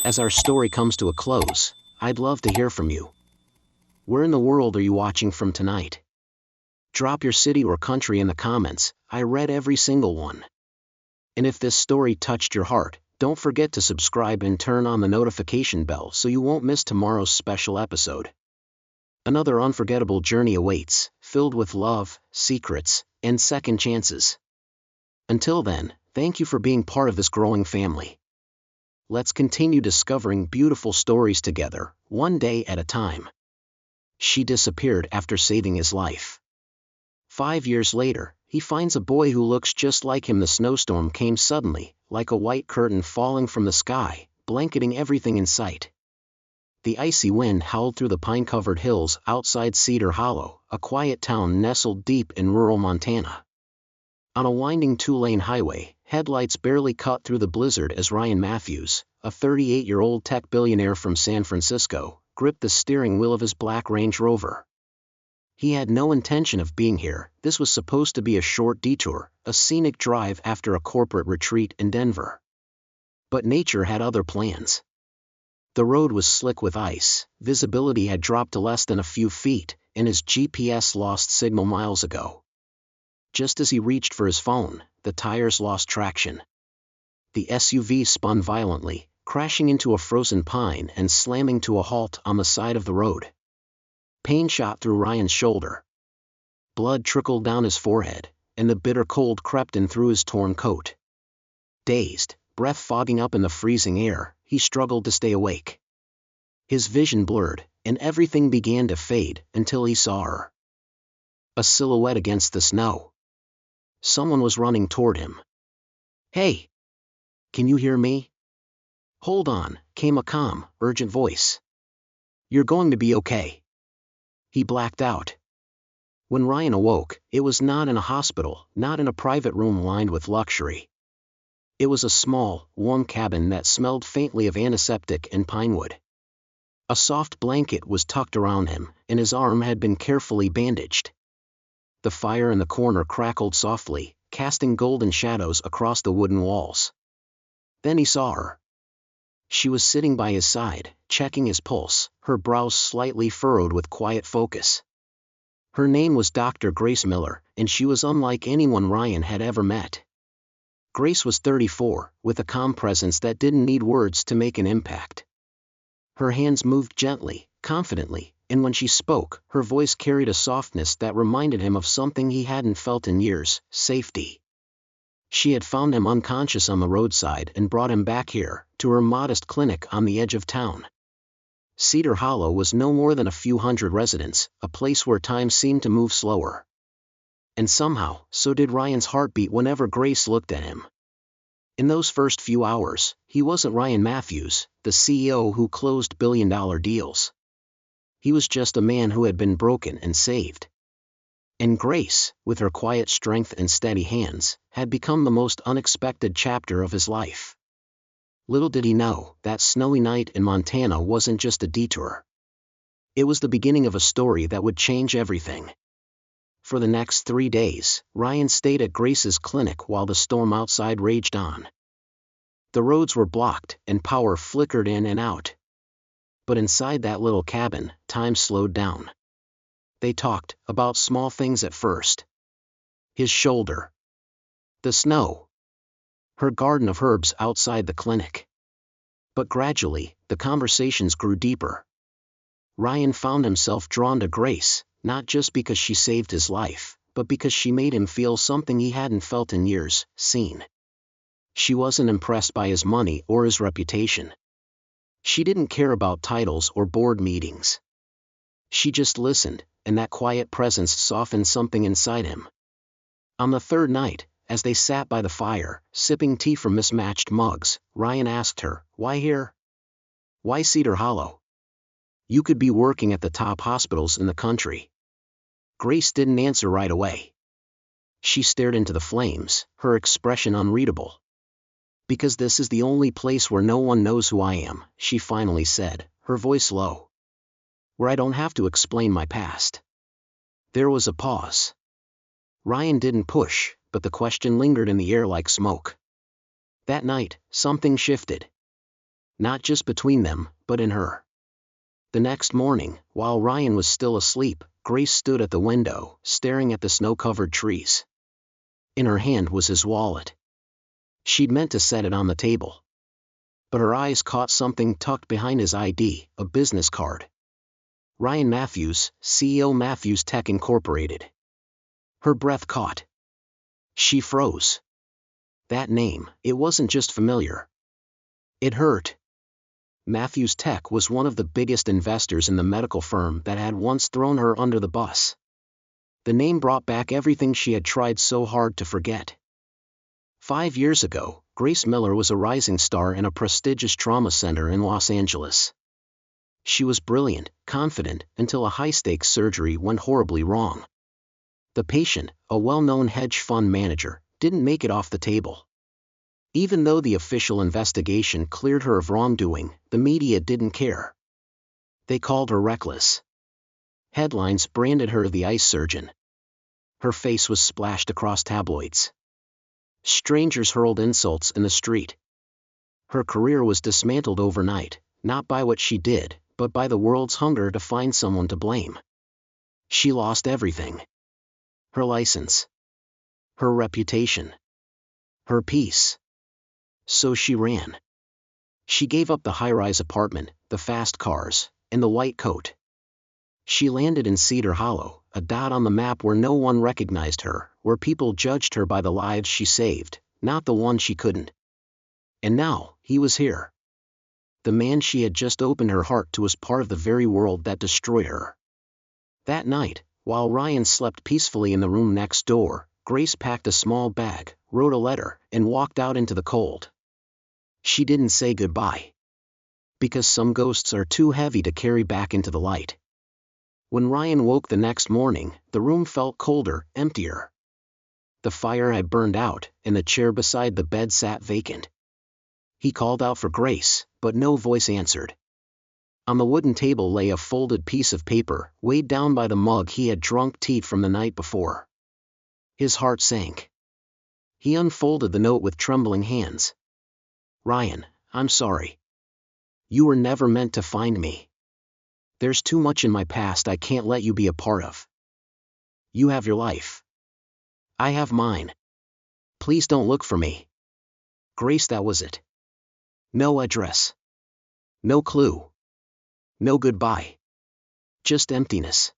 As our story comes to a close, I'd love to hear from you. Where in the world are you watching from tonight? Drop your city or country in the comments. I read every single one. And if this story touched your heart, don't forget to subscribe and turn on the notification bell so you won't miss tomorrow's special episode. Another unforgettable journey awaits, filled with love, secrets, and second chances. Until then, thank you for being part of this growing family. Let's continue discovering beautiful stories together, one day at a time. She disappeared after saving his life. 5 years later, he finds a boy who looks just like him. The snowstorm came suddenly, like a white curtain falling from the sky, blanketing everything in sight. The icy wind howled through the pine-covered hills outside Cedar Hollow, a quiet town nestled deep in rural Montana. On a winding two-lane highway, headlights barely cut through the blizzard as Ryan Matthews, a 38-year-old tech billionaire from San Francisco, gripped the steering wheel of his black Range Rover. He had no intention of being here. This was supposed to be a short detour, a scenic drive after a corporate retreat in Denver. But nature had other plans. The road was slick with ice, visibility had dropped to less than a few feet, and his GPS lost signal miles ago. Just as he reached for his phone, the tires lost traction. The SUV spun violently, crashing into a frozen pine and slamming to a halt on the side of the road. Pain shot through Ryan's shoulder. Blood trickled down his forehead, and the bitter cold crept in through his torn coat. Dazed, breath fogging up in the freezing air, he struggled to stay awake. His vision blurred, and everything began to fade until he saw her. A silhouette against the snow. Someone was running toward him. "Hey! Can you hear me?" "Hold on," came a calm, urgent voice. "You're going to be okay." He blacked out. When Ryan awoke, it was not in a hospital, not in a private room lined with luxury. It was a small, warm cabin that smelled faintly of antiseptic and pinewood. A soft blanket was tucked around him, and his arm had been carefully bandaged. The fire in the corner crackled softly, casting golden shadows across the wooden walls. Then he saw her. She was sitting by his side, checking his pulse, her brows slightly furrowed with quiet focus. Her name was Dr. Grace Miller, and she was unlike anyone Ryan had ever met. Grace was 34, with a calm presence that didn't need words to make an impact. Her hands moved gently, confidently, and when she spoke, her voice carried a softness that reminded him of something he hadn't felt in years: safety. She had found him unconscious on the roadside and brought him back here, to her modest clinic on the edge of town. Cedar Hollow was no more than a few hundred residents, a place where time seemed to move slower. And somehow, so did Ryan's heartbeat whenever Grace looked at him. In those first few hours, he wasn't Ryan Matthews, the CEO who closed billion-dollar deals. He was just a man who had been broken and saved. And Grace, with her quiet strength and steady hands, had become the most unexpected chapter of his life. Little did he know, that snowy night in Montana wasn't just a detour. It was the beginning of a story that would change everything. For the next 3 days, Ryan stayed at Grace's clinic while the storm outside raged on. The roads were blocked, and power flickered in and out. But inside that little cabin, time slowed down. They talked about small things at first. His shoulder. The snow. Her garden of herbs outside the clinic. But gradually, the conversations grew deeper. Ryan found himself drawn to Grace, not just because she saved his life, but because she made him feel something he hadn't felt in years: seen. She wasn't impressed by his money or his reputation. She didn't care about titles or board meetings. She just listened, and that quiet presence softened something inside him. On the third night, as they sat by the fire, sipping tea from mismatched mugs, Ryan asked her, "Why here? Why Cedar Hollow? You could be working at the top hospitals in the country." Grace didn't answer right away. She stared into the flames, her expression unreadable. "Because this is the only place where no one knows who I am," she finally said, her voice low. "Where I don't have to explain my past." There was a pause. Ryan didn't push, but the question lingered in the air like smoke. That night, something shifted. Not just between them, but in her. The next morning, while Ryan was still asleep, Grace stood at the window, staring at the snow-covered trees. In her hand was his wallet. She'd meant to set it on the table. But her eyes caught something tucked behind his ID, a business card. Ryan Matthews, CEO Matthews Tech Incorporated. Her breath caught. She froze. That name, it wasn't just familiar. It hurt. Matthews Tech was one of the biggest investors in the medical firm that had once thrown her under the bus. The name brought back everything she had tried so hard to forget. 5 years ago, Grace Miller was a rising star in a prestigious trauma center in Los Angeles. She was brilliant, confident, until a high-stakes surgery went horribly wrong. The patient, a well-known hedge fund manager, didn't make it off the table. Even though the official investigation cleared her of wrongdoing, the media didn't care. They called her reckless. Headlines branded her the ice surgeon. Her face was splashed across tabloids. Strangers hurled insults in the street. Her career was dismantled overnight, not by what she did, but by the world's hunger to find someone to blame. She lost everything. Her license. Her reputation. Her peace. So she ran. She gave up the high-rise apartment, the fast cars, and the white coat. She landed in Cedar Hollow, a dot on the map where no one recognized her, where people judged her by the lives she saved, not the one she couldn't. And now, he was here. The man she had just opened her heart to was part of the very world that destroyed her. That night, while Ryan slept peacefully in the room next door, Grace packed a small bag, wrote a letter, and walked out into the cold. She didn't say goodbye. Because some ghosts are too heavy to carry back into the light. When Ryan woke the next morning, the room felt colder, emptier. The fire had burned out, and the chair beside the bed sat vacant. He called out for Grace, but no voice answered. On the wooden table lay a folded piece of paper, weighed down by the mug he had drunk tea from the night before. His heart sank. He unfolded the note with trembling hands. Ryan, I'm sorry. You were never meant to find me. There's too much in my past I can't let you be a part of. You have your life. I have mine. Please don't look for me. Grace, that was it. No address. No clue. No goodbye. Just emptiness.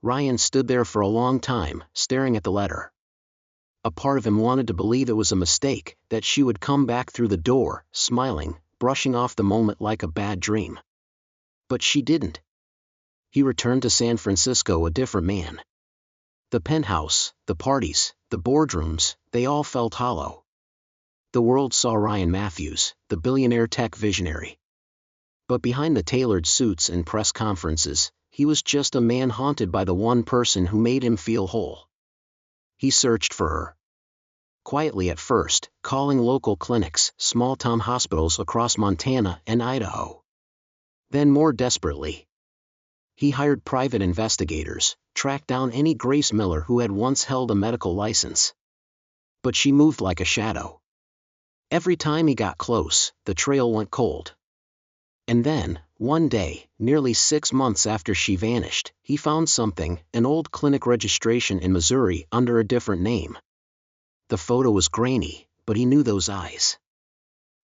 Ryan stood there for a long time, staring at the letter. A part of him wanted to believe it was a mistake, that she would come back through the door, smiling, brushing off the moment like a bad dream. But she didn't. He returned to San Francisco a different man. The penthouse, the parties, the boardrooms, they all felt hollow. The world saw Ryan Matthews, the billionaire tech visionary. But behind the tailored suits and press conferences, he was just a man haunted by the one person who made him feel whole. He searched for her. Quietly at first, calling local clinics, small-town hospitals across Montana and Idaho. Then more desperately. He hired private investigators, tracked down any Grace Miller who had once held a medical license. But she moved like a shadow. Every time he got close, the trail went cold. And then, one day, nearly 6 months after she vanished, he found something, an old clinic registration in Missouri under a different name. The photo was grainy, but he knew those eyes.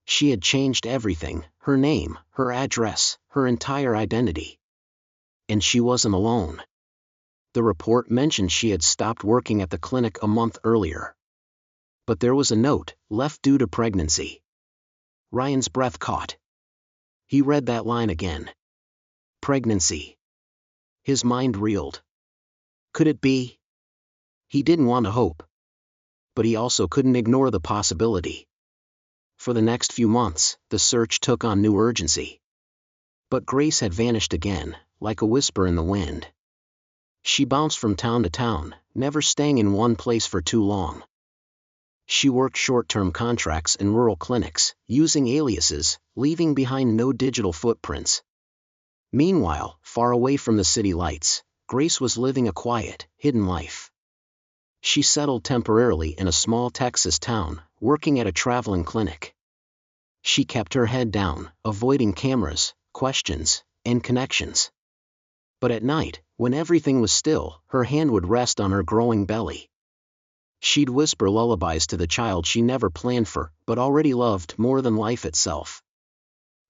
She had changed everything, her name, her address, her entire identity. And she wasn't alone. The report mentioned she had stopped working at the clinic a month earlier. But there was a note, left due to pregnancy. Ryan's breath caught. He read that line again. Pregnancy. His mind reeled. Could it be? He didn't want to hope. But he also couldn't ignore the possibility. For the next few months, the search took on new urgency. But Grace had vanished again, like a whisper in the wind. She bounced from town to town, never staying in one place for too long. She worked short-term contracts in rural clinics, using aliases, leaving behind no digital footprints. Meanwhile, far away from the city lights, Grace was living a quiet, hidden life. She settled temporarily in a small Texas town, working at a traveling clinic. She kept her head down, avoiding cameras, questions, and connections. But at night, when everything was still, her hand would rest on her growing belly. She'd whisper lullabies to the child she never planned for, but already loved more than life itself.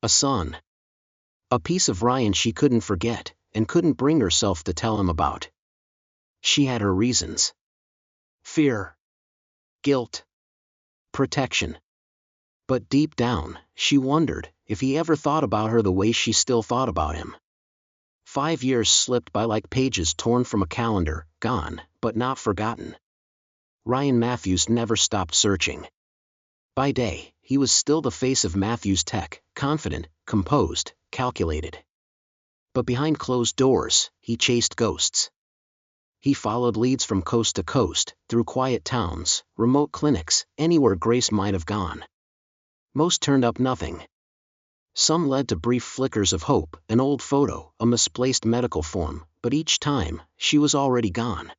A son. A piece of Ryan she couldn't forget, and couldn't bring herself to tell him about. She had her reasons. Fear. Guilt. Protection. But deep down, she wondered if he ever thought about her the way she still thought about him. 5 years slipped by like pages torn from a calendar, gone, but not forgotten. Ryan Matthews never stopped searching. By day, he was still the face of Matthews Tech, confident, composed, calculated. But behind closed doors, he chased ghosts. He followed leads from coast to coast, through quiet towns, remote clinics, anywhere Grace might have gone. Most turned up nothing. Some led to brief flickers of hope, an old photo, a misplaced medical form, but each time, she was already gone.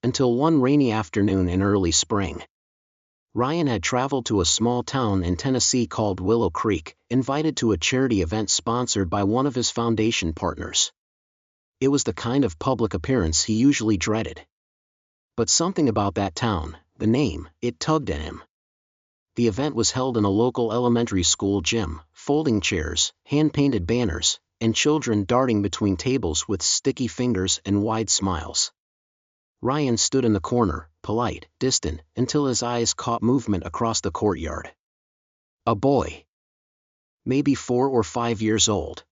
Until one rainy afternoon in early spring. Ryan had traveled to a small town in Tennessee called Willow Creek, invited to a charity event sponsored by one of his foundation partners. It was the kind of public appearance he usually dreaded. But something about that town, the name, it tugged at him. The event was held in a local elementary school gym, folding chairs, hand-painted banners, and children darting between tables with sticky fingers and wide smiles. Ryan stood in the corner, polite, distant, until his eyes caught movement across the courtyard. A boy. Maybe 4 or 5 years old.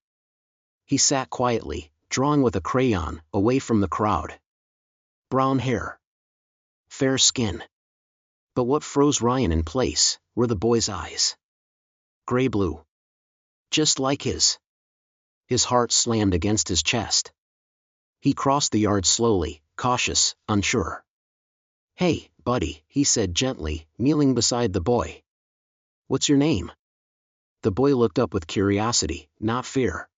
He sat quietly, drawing with a crayon, away from the crowd. Brown hair. Fair skin. But what froze Ryan in place were the boy's eyes. Gray-blue. Just like his. His heart slammed against his chest. He crossed the yard slowly, cautious, unsure. "Hey, buddy," he said gently, kneeling beside the boy. "What's your name?" The boy looked up with curiosity, not fear.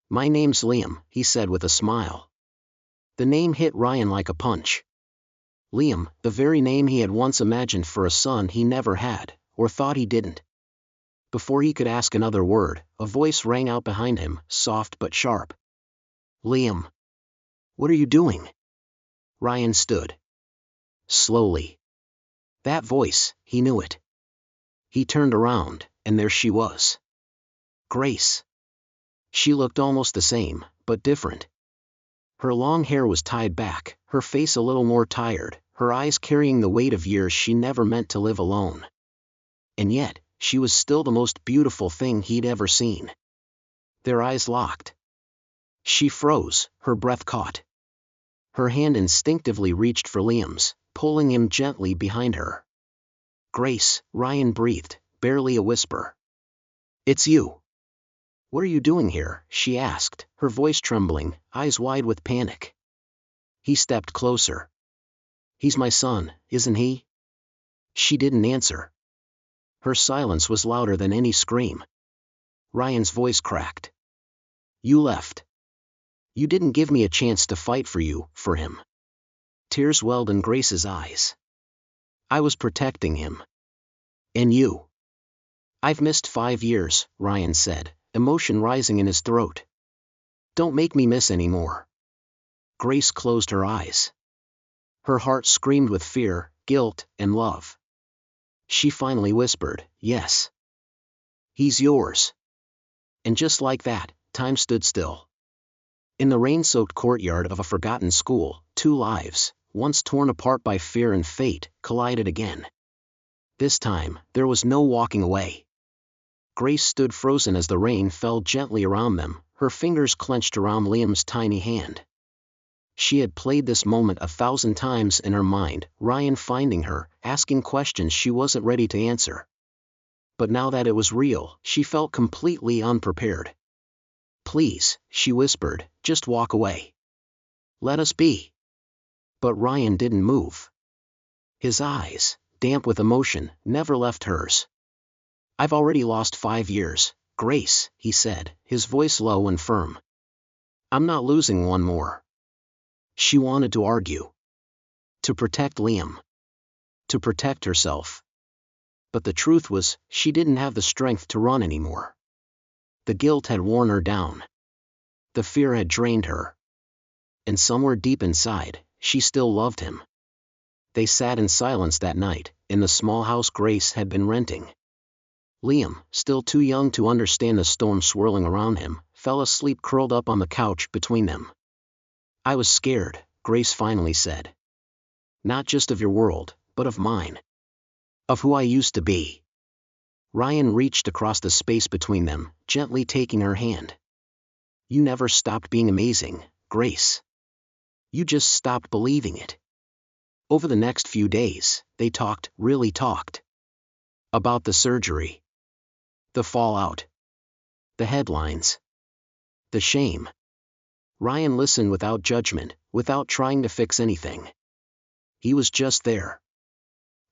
"My name's Liam," he said with a smile. The name hit Ryan like a punch. Liam, the very name he had once imagined for a son he never had, or thought he didn't. Before he could ask another word, a voice rang out behind him, soft but sharp. "Liam. What are you doing?" Ryan stood. Slowly. That voice, he knew it. He turned around, and there she was. Grace. She looked almost the same, but different. Her long hair was tied back, her face a little more tired, her eyes carrying the weight of years she never meant to live alone. And yet, she was still the most beautiful thing he'd ever seen. Their eyes locked. She froze, her breath caught. Her hand instinctively reached for Liam's, pulling him gently behind her. "Grace," Ryan breathed, barely a whisper. "It's you." "What are you doing here?" she asked, her voice trembling, eyes wide with panic. He stepped closer. "He's my son, isn't he?" She didn't answer. Her silence was louder than any scream. Ryan's voice cracked. "You left. You didn't give me a chance to fight for you, for him." Tears welled in Grace's eyes. "I was protecting him. And you." "I've missed 5 years," Ryan said, emotion rising in his throat. "Don't make me miss any more." Grace closed her eyes. Her heart screamed with fear, guilt, and love. She finally whispered, "Yes. He's yours." And just like that, time stood still. In the rain-soaked courtyard of a forgotten school, 2 lives, once torn apart by fear and fate, collided again. This time, there was no walking away. Grace stood frozen as the rain fell gently around them, her fingers clenched around Liam's tiny hand. She had played this moment 1,000 times in her mind, Ryan finding her, asking questions she wasn't ready to answer. But now that it was real, she felt completely unprepared. "Please," she whispered, "just walk away. Let us be." But Ryan didn't move. His eyes, damp with emotion, never left hers. "I've already lost 5 years, Grace," he said, his voice low and firm. "I'm not losing one more." She wanted to argue. To protect Liam. To protect herself. But the truth was, she didn't have the strength to run anymore. The guilt had worn her down. The fear had drained her. And somewhere deep inside, she still loved him. They sat in silence that night, in the small house Grace had been renting. Liam, still too young to understand the storm swirling around him, fell asleep curled up on the couch between them. "I was scared," Grace finally said. "Not just of your world, but of mine. Of who I used to be." Ryan reached across the space between them, gently taking her hand. "You never stopped being amazing, Grace. You just stopped believing it." Over the next few days, they talked, really talked. About the surgery. The fallout. The headlines. The shame. Ryan listened without judgment, without trying to fix anything. He was just there.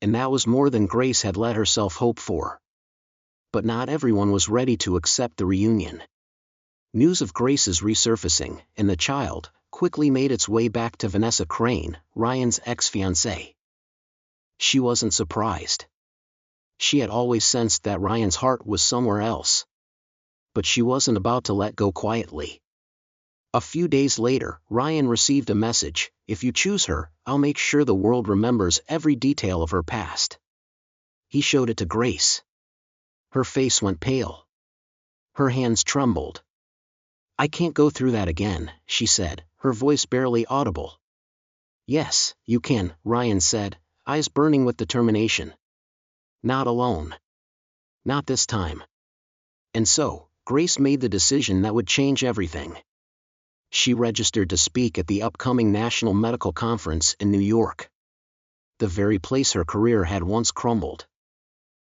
And that was more than Grace had let herself hope for. But not everyone was ready to accept the reunion. News of Grace's resurfacing, and the child, quickly made its way back to Vanessa Crane, Ryan's ex-fiancée. She wasn't surprised. She had always sensed that Ryan's heart was somewhere else. But she wasn't about to let go quietly. A few days later, Ryan received a message: "If you choose her, I'll make sure the world remembers every detail of her past." He showed it to Grace. Her face went pale. Her hands trembled. "I can't go through that again," she said, her voice barely audible. "Yes, you can," Ryan said, eyes burning with determination. "Not alone. Not this time." And so, Grace made the decision that would change everything. She registered to speak at the upcoming National Medical Conference in New York. The very place her career had once crumbled.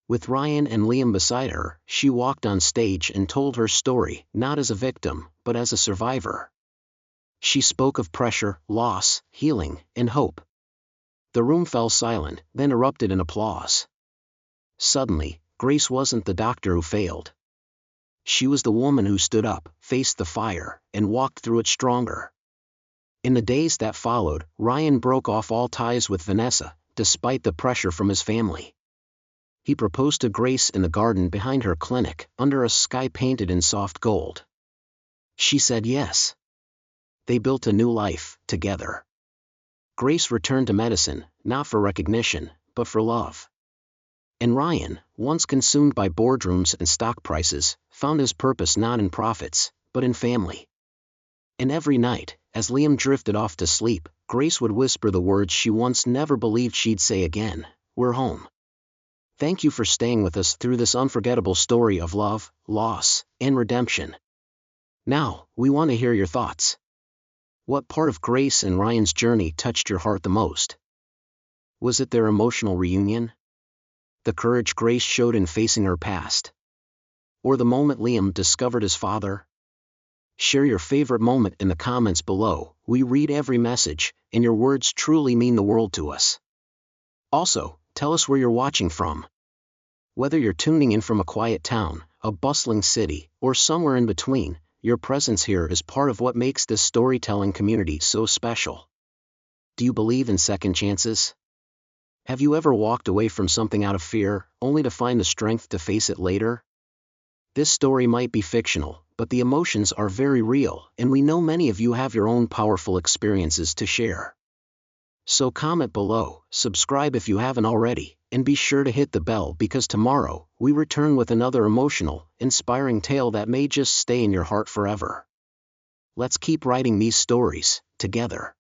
With Ryan and Liam beside her, she walked on stage and told her story, not as a victim, but as a survivor. She spoke of pressure, loss, healing, and hope. The room fell silent, then erupted in applause. Suddenly, Grace wasn't the doctor who failed. She was the woman who stood up, faced the fire, and walked through it stronger. In the days that followed, Ryan broke off all ties with Vanessa, despite the pressure from his family. He proposed to Grace in the garden behind her clinic, under a sky painted in soft gold. She said yes. They built a new life, together. Grace returned to medicine, not for recognition, but for love. And Ryan, once consumed by boardrooms and stock prices, found his purpose not in profits, but in family. And every night, as Liam drifted off to sleep, Grace would whisper the words she once never believed she'd say again: "We're home." Thank you for staying with us through this unforgettable story of love, loss, and redemption. Now, we want to hear your thoughts. What part of Grace and Ryan's journey touched your heart the most? Was it their emotional reunion? The courage Grace showed in facing her past? Or the moment Liam discovered his father? Share your favorite moment in the comments below. We read every message, and your words truly mean the world to us. Also, tell us where you're watching from. Whether you're tuning in from a quiet town, a bustling city, or somewhere in between, your presence here is part of what makes this storytelling community so special. Do you believe in second chances? Have you ever walked away from something out of fear, only to find the strength to face it later? This story might be fictional, but the emotions are very real, and we know many of you have your own powerful experiences to share. So comment below, subscribe if you haven't already, and be sure to hit the bell because tomorrow, we return with another emotional, inspiring tale that may just stay in your heart forever. Let's keep writing these stories, together.